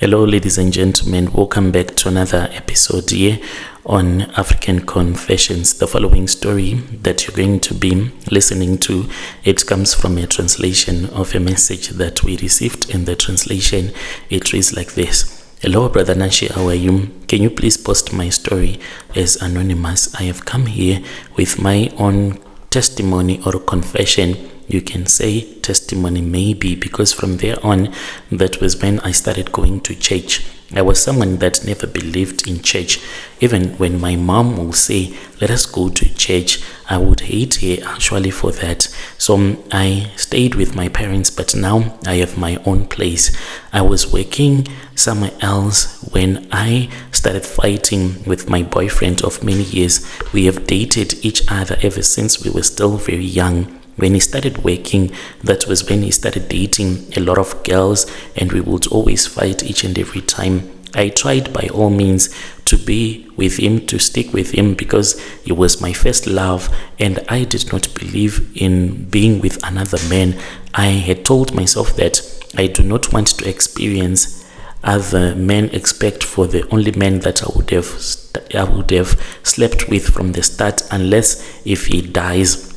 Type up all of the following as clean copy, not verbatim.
Hello, ladies and gentlemen. Welcome back to another episode here on African Confessions. The following story that you're going to be listening to, it comes from a translation of a message that we received. In the translation, it reads like this. Hello, Brother Nashi, how are you? Can you please post my story as anonymous? I have come here with my own testimony or confession. You can say testimony maybe, because from there on, that was when I started going to church. I was someone that never believed in church. Even when my mom will say, let us go to church, I would hate her actually for that. So I stayed with my parents, but now I have my own place. I was working somewhere else when I started fighting with my boyfriend of many years. We have dated each other ever since we were still very young. When he started working, that was when he started dating a lot of girls, and we would always fight each and every time. I tried by all means to be with him, to stick with him, because he was my first love, and I did not believe in being with another man. I had told myself that I do not want to experience other men except for the only man that I would have slept with from the start, unless if he dies.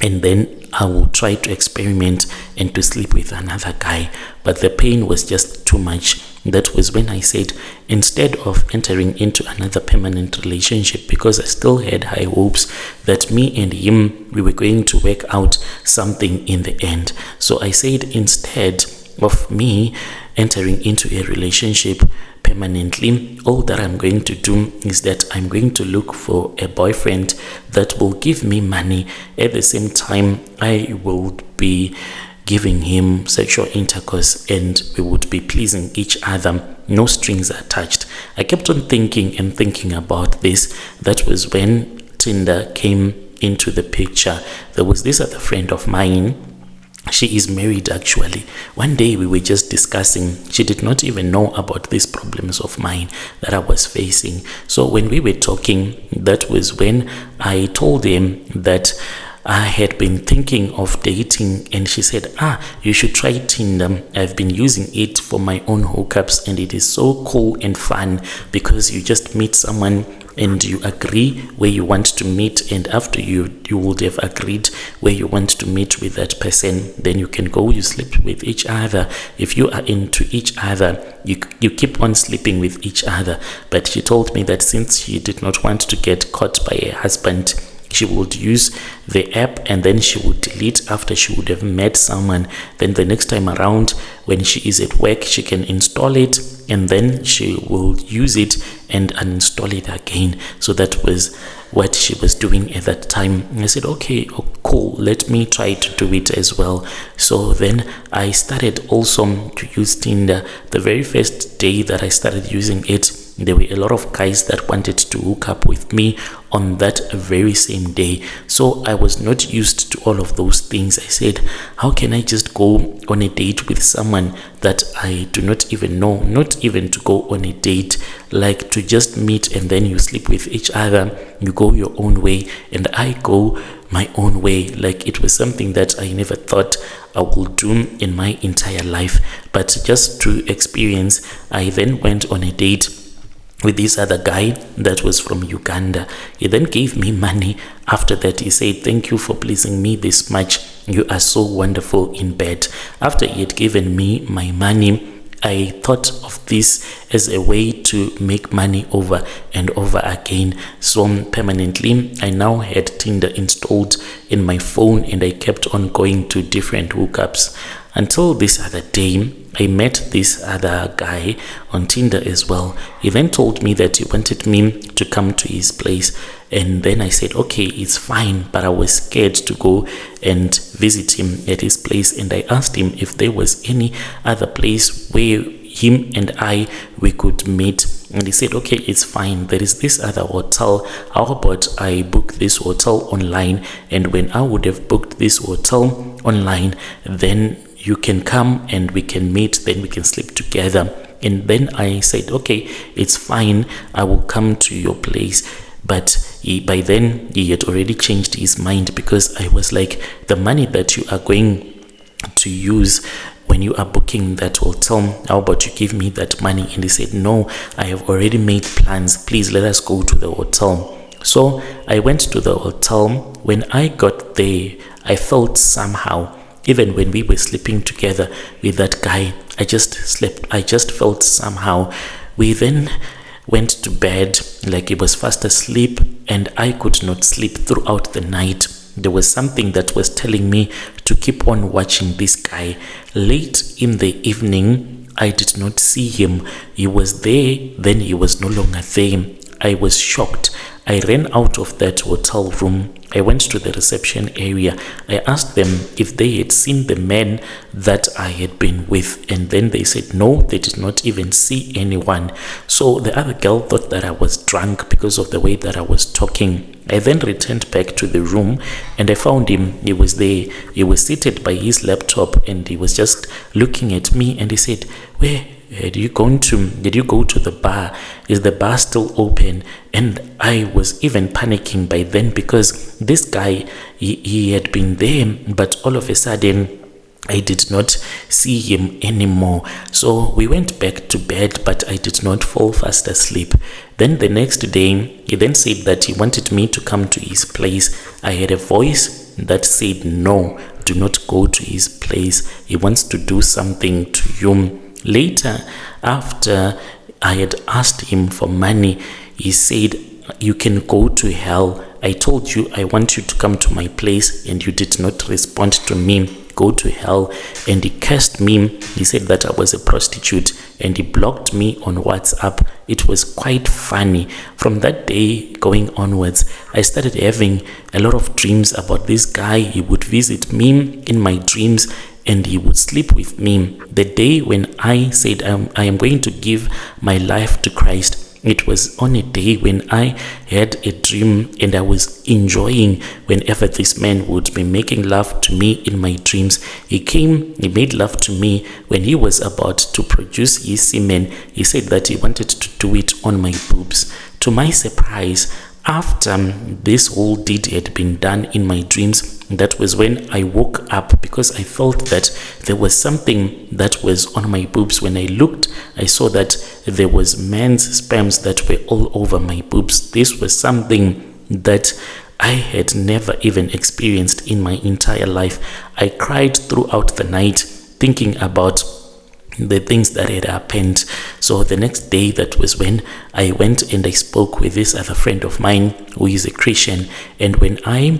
And then I will try to experiment and to sleep with another guy. But the pain was just too much. That was when I said, instead of entering into another permanent relationship, because I still had high hopes that me and him, we were going to work out something in the end. So I said, instead of me entering into a relationship permanently, all that I'm going to do is that I'm going to look for a boyfriend that will give me money. At the same time, I will be giving him sexual intercourse, and we would be pleasing each other. No strings attached. I kept on thinking and thinking about this. That was when Tinder came into the picture. There was this other friend of mine. She is married actually. One day we were just discussing. She did not even know about these problems of mine that I was facing. So when we were talking, that was when I told him that I had been thinking of dating, and she said, you should try Tinder. I've been using it for my own hookups, and it is so cool and fun because you just meet someone and you agree where you want to meet, and after you would have agreed where you want to meet with that person, then you can go, you sleep with each other. If you are into each other, you keep on sleeping with each other. But she told me that since she did not want to get caught by her husband, she would use the app and then she would delete after she would have met someone. Then the next time around, when she is at work, she can install it and then she will use it and uninstall it again. So that was what she was doing at that time. I said, okay, cool, let me try to do it as well. So then I started also to use Tinder. The very first day that I started using it, there were a lot of guys that wanted to hook up with me on that very same day. So I was not used to all of those things. I said, how can I just go on a date with someone that I do not even know? Not even to go on a date, like to just meet and then you sleep with each other. You go your own way and I go my own way. Like it was something that I never thought I would do in my entire life. But just to experience, I then went on a date with this other guy that was from Uganda. He then gave me money. After that, he said, thank you for pleasing me this much. You are so wonderful in bed. After he had given me my money, I thought of this as a way to make money over and over again. So permanently, I now had Tinder installed in my phone and I kept on going to different hookups. Until this other day, I met this other guy on Tinder as well. He then told me that he wanted me to come to his place. And then I said, okay, it's fine. But I was scared to go and visit him at his place. And I asked him if there was any other place where him and we could meet. And he said, okay, it's fine. There is this other hotel. How about I book this hotel online? And when I would have booked this hotel online, then you can come and we can meet, then we can sleep together. And then I said, okay, it's fine, I will come to your place. But by then he had already changed his mind, because I was like, the money that you are going to use when you are booking that hotel, how about you give me that money? And he said, no, I have already made plans. Please let us go to the hotel. So I went to the hotel. When I got there, I felt somehow, even when we were sleeping together with that guy, I just felt somehow. We then went to bed like he was fast asleep, and I could not sleep throughout the night. There was something that was telling me to keep on watching this guy. Late in the evening, I did not see him. He was there, then he was no longer there. I was shocked. I ran out of that hotel room. I went to the reception area. I asked them if they had seen the man that I had been with, and then they said no, they did not even see anyone. So the other girl thought that I was drunk because of the way that I was talking. I then returned back to the room and I found him. He was there. He was seated by his laptop and he was just looking at me, and he said, where did you go to the bar? Is the bar still open? And I was even panicking by then, because this guy, he had been there, but all of a sudden I did not see him anymore. So we went back to bed, but I did not fall fast asleep. Then the next day, he then said that he wanted me to come to his place. I had a voice that said, no, do not go to his place. He wants to do something to you. Later, after I had asked him for money, he said, you can go to hell. I told you I want you to come to my place and you did not respond to me. Go to hell. And he cursed me. He said that I was a prostitute, and he blocked me on WhatsApp. It was quite funny. From that day going onwards, I started having a lot of dreams about this guy. He would visit me in my dreams and he would sleep with me. The day when I said I am going to give my life to Christ, it was on a day when I had a dream and I was enjoying whenever this man would be making love to me in my dreams. He made love to me when he was about to produce his semen. He said that he wanted to do it on my boobs. To my surprise, after this whole deed had been done in my dreams, that was when I woke up, because I felt that there was something that was on my boobs. When I looked, I saw that there was man's sperms that were all over my boobs. This was something that I had never even experienced in my entire life. I cried throughout the night thinking about the things that had happened. So the next day, that was when I went and I spoke with this other friend of mine who is a Christian. And when I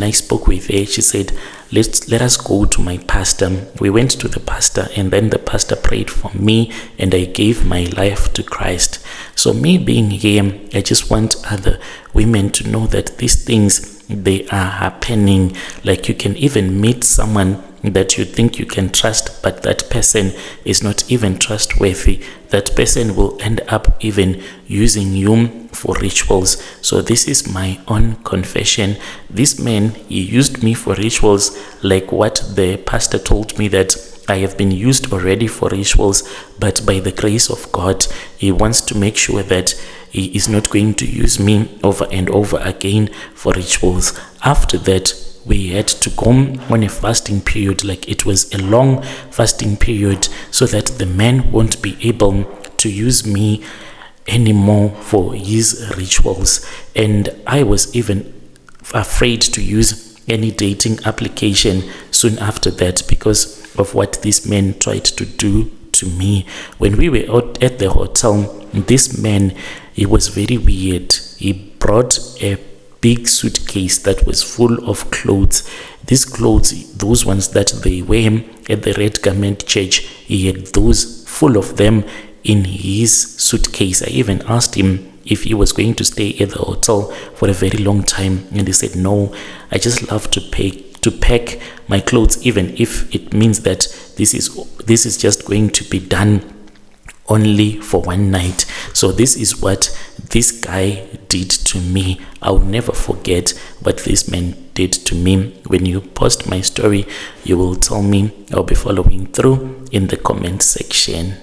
spoke with her, she said, let us go to my pastor. We went to the pastor, and then the pastor prayed for me and I gave my life to Christ. So me being here, I just want other women to know that these things, they are happening. Like, you can even meet someone that you think you can trust, but that person is not even trustworthy. That person will end up even using you for rituals. So this is my own confession. This man, he used me for rituals, like what the pastor told me, that I have been used already for rituals, but by the grace of God, he wants to make sure that he is not going to use me over and over again for rituals. After that, we had to go on a fasting period. Like, it was a long fasting period, so that the man won't be able to use me anymore for his rituals. And I was even afraid to use any dating application soon after that, because of what this man tried to do to me. When we were out at the hotel, this man, he was very weird. He brought a big suitcase that was full of clothes. These clothes, those ones that they wear at the Red Garment Church, he had those, full of them, in his suitcase. I even asked him if he was going to stay at the hotel for a very long time, and he said, no, I just love to pack my clothes, even if it means that this is just going to be done only for one night. So this is what this guy did to me. I'll never forget what this man did to me. When you post my story, you will tell me. I'll be following through in the comment section.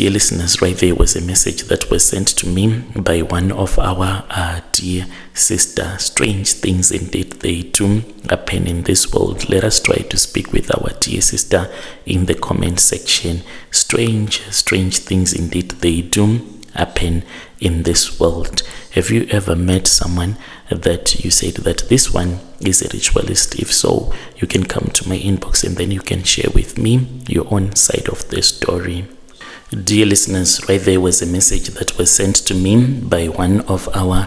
dear listeners, right there was a message that was sent to me by one of our dear sister. Strange things indeed they do happen in this world. Let us try to speak with our dear sister in the comment section. Strange things indeed they do happen in this world. Have you ever met someone that you said that this one is a ritualist? If so, you can come to my inbox and then you can share with me your own side of the story. Dear listeners, right there was a message that was sent to me by one of our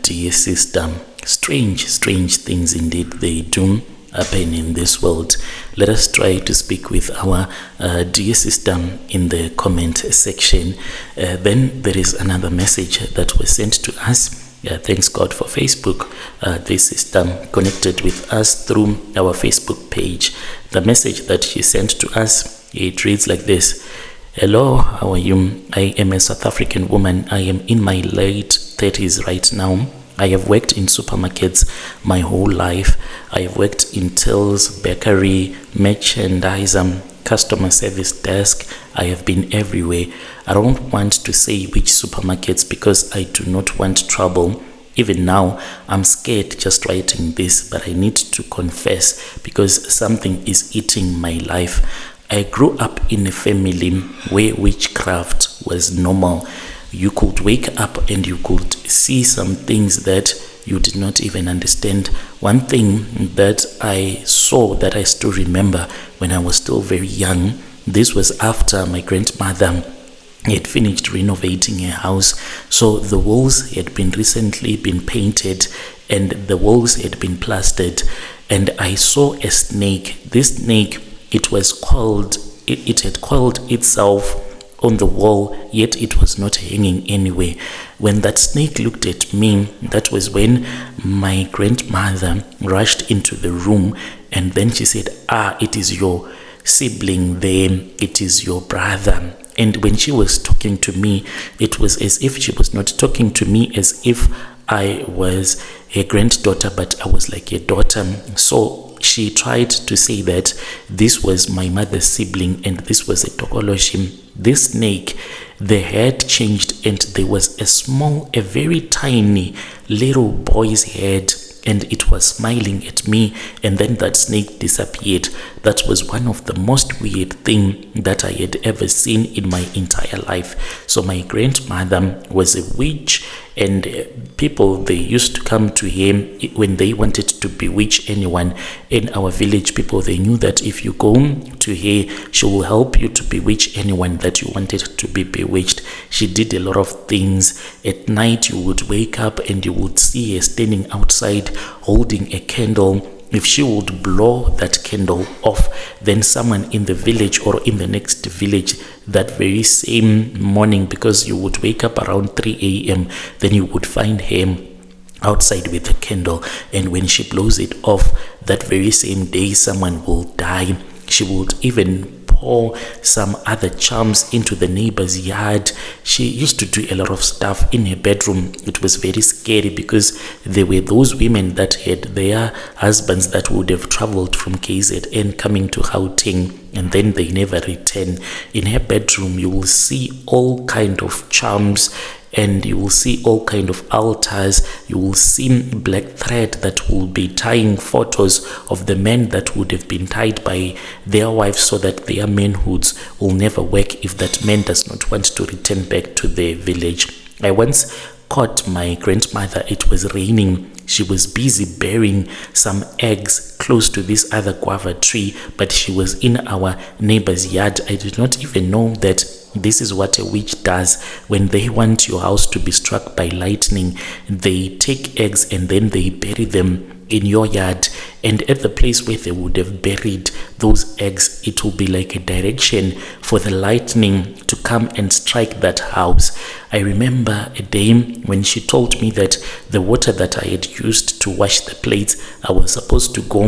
dear sister. Strange things indeed they do happen in this world. Let us try to speak with our dear sister in the comment section. Then there is another message that was sent to us. Thanks God for Facebook. This sister connected with us through our Facebook page. The message that she sent to us, it reads like this. Hello, how are you? I am a South African woman. I am in my late 30s right now. I have worked in supermarkets my whole life. I have worked in tills, bakery, merchandise, customer service desk. I have been everywhere. I don't want to say which supermarkets because I do not want trouble. Even now, I'm scared just writing this, but I need to confess because something is eating my life. I grew up in a family where witchcraft was normal. You could wake up and you could see some things that you did not even understand. One thing that I saw that I still remember when I was still very young, this was after my grandmother had finished renovating her house. So the walls had been recently been painted and the walls had been plastered, and I saw a snake. This snake, it had coiled itself on the wall, yet it was not hanging anywhere. When that snake looked at me, that was when my grandmother rushed into the room, and then she said, it is your sibling there, it is your brother. And when she was talking to me, it was as if she was not talking to me as if I was her granddaughter, but I was like a daughter. So she tried to say that this was my mother's sibling and this was a tokoloshi. This snake, the head changed and there was a very tiny little boy's head, and it was smiling at me, and then that snake disappeared. That was one of the most weird things that I had ever seen in my entire life. So my grandmother was a witch, and people, they used to come to him when they wanted to bewitch anyone in our village. People, they knew that if you go to her, she will help you to bewitch anyone that you wanted to be bewitched. She did a lot of things. At night, you would wake up and you would see her standing outside holding a candle. If she would blow that candle off, then someone in the village or in the next village that very same morning, because you would wake up around 3 a.m., then you would find him outside with a candle. And when she blows it off, that very same day, someone will die. She would even pour some other charms into the neighbor's yard. She used to do a lot of stuff in her bedroom. It was very scary because there were those women that had their husbands that would have traveled from KZN coming to Gauteng, and then they never return. In her bedroom, you will see all kind of charms, and you will see all kind of altars. You will see black thread that will be tying photos of the men that would have been tied by their wives, so that their manhoods will never work if that man does not want to return back to the village. I once caught my grandmother. It was raining. She was busy burying some eggs close to this other guava tree, but she was in our neighbor's yard. I did not even know that this is what a witch does. When they want your house to be struck by lightning, they take eggs and then they bury them in your yard, and at the place where they would have buried those eggs, it will be like a direction for the lightning to come and strike that house. I remember a day when she told me that the water that I had used to wash the plates, I was supposed to go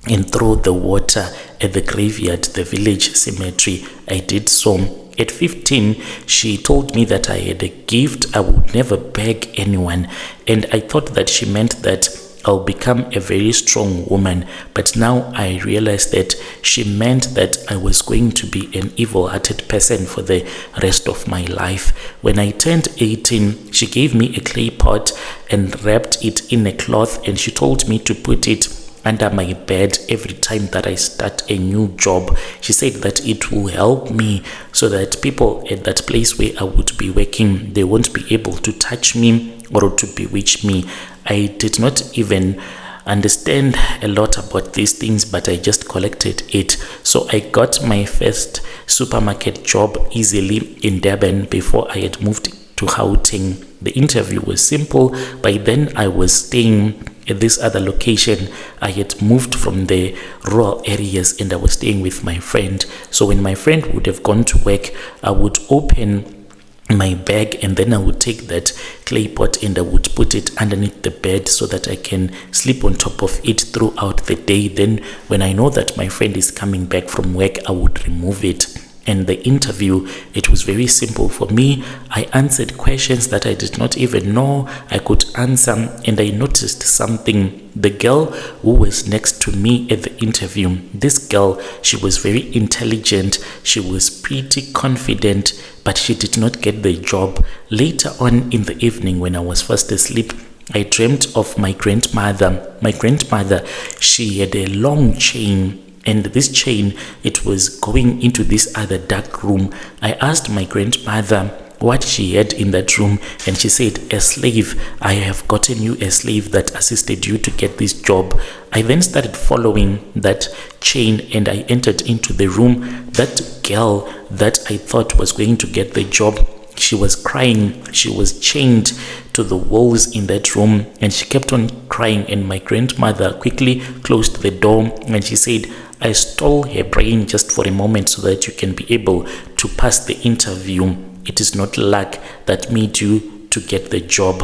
and throw the water at the graveyard, the village cemetery. I did so. At 15, she told me that I had a gift. I would never beg anyone, and I thought that she meant that I'll become a very strong woman. But now I realized that she meant that I was going to be an evil-hearted person for the rest of my life. When I turned 18, she gave me a clay pot and wrapped it in a cloth, and she told me to put it under my bed every time that I start a new job. She said that it will help me so that people at that place where I would be working, they won't be able to touch me or to bewitch me. I did not even understand a lot about these things, but I just collected it. So I got my first supermarket job easily in Durban before I had moved to Gauteng. The interview was simple. By then I was staying at this other location. I had moved from the rural areas and I was staying with my friend. So when my friend would have gone to work, I would open my bag and then I would take that clay pot and I would put it underneath the bed so that I can sleep on top of it throughout the day. Then when I know that my friend is coming back from work, I would remove it. And the interview, it was very simple for me. I answered questions that I did not even know I could answer, and I noticed something. The girl who was next to me at the interview, this girl, she was very intelligent, she was pretty confident, but she did not get the job. Later on in the evening, when I was fast asleep, I dreamt of my grandmother. My grandmother, she had a long chain, and this chain, it was going into this other dark room. I asked my grandmother what she had in that room, and she said, a slave. I have gotten you a slave that assisted you to get this job. I then started following that chain and I entered into the room. That girl that I thought was going to get the job, she was crying. She was chained to the walls in that room and she kept on crying, and my grandmother quickly closed the door and she said, I stole her brain just for a moment so that you can be able to pass the interview. It is not luck that made you to get the job.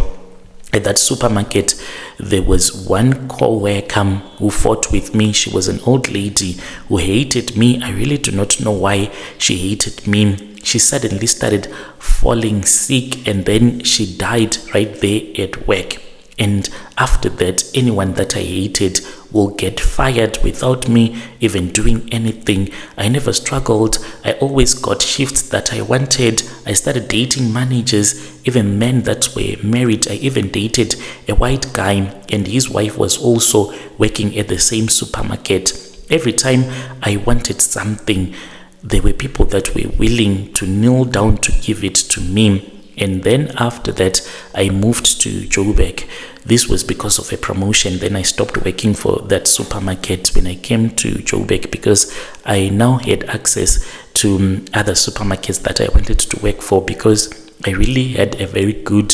At that supermarket, there was one co-worker who fought with me. She was an old lady who hated me. I really do not know why she hated me. She suddenly started falling sick and then she died right there at work. And after that, anyone that I hated will get fired without me even doing anything. I never struggled. I always got shifts that I wanted. I started dating managers, even men that were married. I even dated a white guy and his wife was also working at the same supermarket. Every time I wanted something, there were people that were willing to kneel down to give it to me. And then after that, I moved to Joburg. This was because of a promotion. Then I stopped working for that supermarket when I came to Joburg because I now had access to other supermarkets that I wanted to work for, because I really had a very good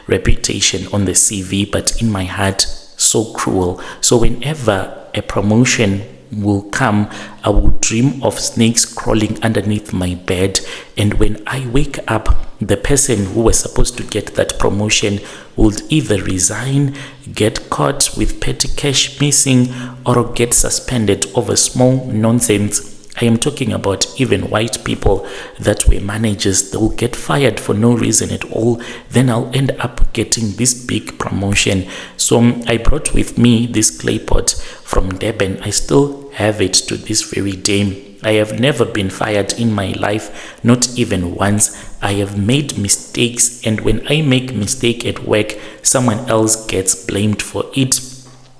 reputation on the CV, but in my heart, so cruel. So whenever a promotion will come, I will dream of snakes crawling underneath my bed, and when I wake up, the person who was supposed to get that promotion would either resign, get caught with petty cash missing, or get suspended over small nonsense. I am talking about even white people that were managers. They will get fired for no reason at all. Then I'll end up getting this big promotion. So I brought with me this clay pot from Durban. I still have it to this very day. I have never been fired in my life, not even once. I have made mistakes, and when I make mistake at work, someone else gets blamed for it.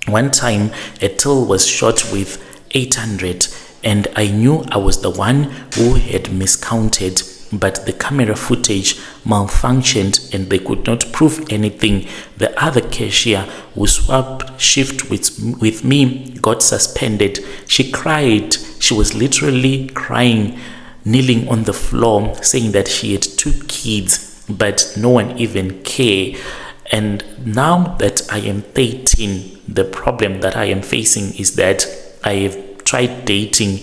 One time, a till was shot with 800, and I knew I was the one who had miscounted, but the camera footage malfunctioned and they could not prove anything. The other cashier who swapped shift with me got suspended. She cried. She was literally crying, kneeling on the floor, saying that she had 2 kids, but no one even cared. And now that I am 13, the problem that I am facing is that I have tried dating.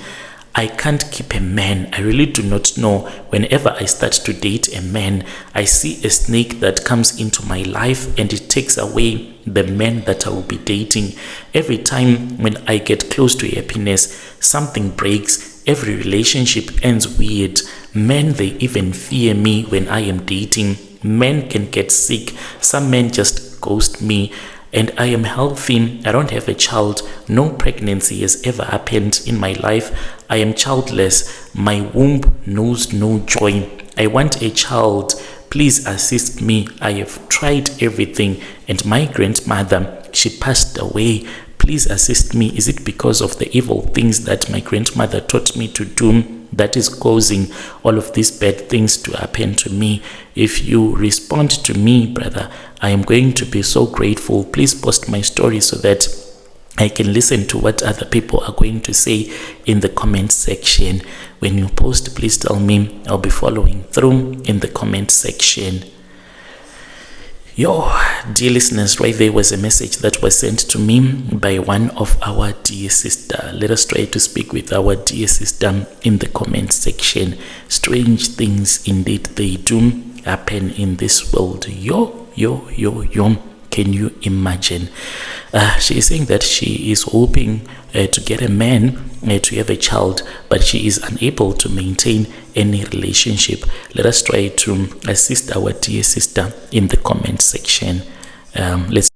I can't keep a man. I really do not know. Whenever I start to date a man, I see a snake that comes into my life and it takes away the men that I will be dating. Every time when I get close to happiness, something breaks. Every relationship ends weird. Men, they even fear me when I am dating. Men can get sick. Some men just ghost me. and I am healthy. I don't have a child. No pregnancy has ever happened in my life. I am childless. My womb knows no joy. I want a child. Please assist me. I have tried everything, and my grandmother, she passed away. Please assist me. Is it because of the evil things that my grandmother taught me to do that is causing all of these bad things to happen to me? If you respond to me, brother, I am going to be so grateful. Please post my story so that I can listen to what other people are going to say in the comment section. When you post, please tell me. I'll be following through in the comment section. Yo, dear listeners, right there was a message that was sent to me by one of our dear sister. Let us try to speak with our dear sister in the comment section. Strange things indeed they do happen in this world. Yo. Can you imagine? She is saying that she is hoping to get a man to have a child, but she is unable to maintain any relationship. Let us try to assist our dear sister in the comment section. Let's